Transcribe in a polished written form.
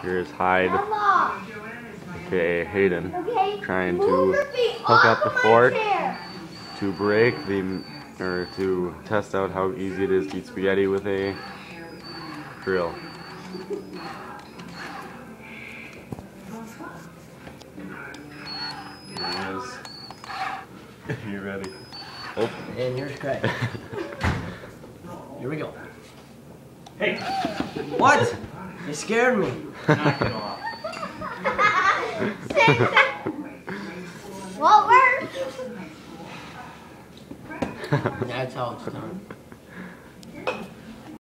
Here's Hyde, aka Hayden, trying to hook up the fork to break to test out how easy it is to eat spaghetti with a drill. There it is. You ready? Oh. And here's Craig. Here we go. Hey! What? You scared me. Knock it off. What works? That's how it's done.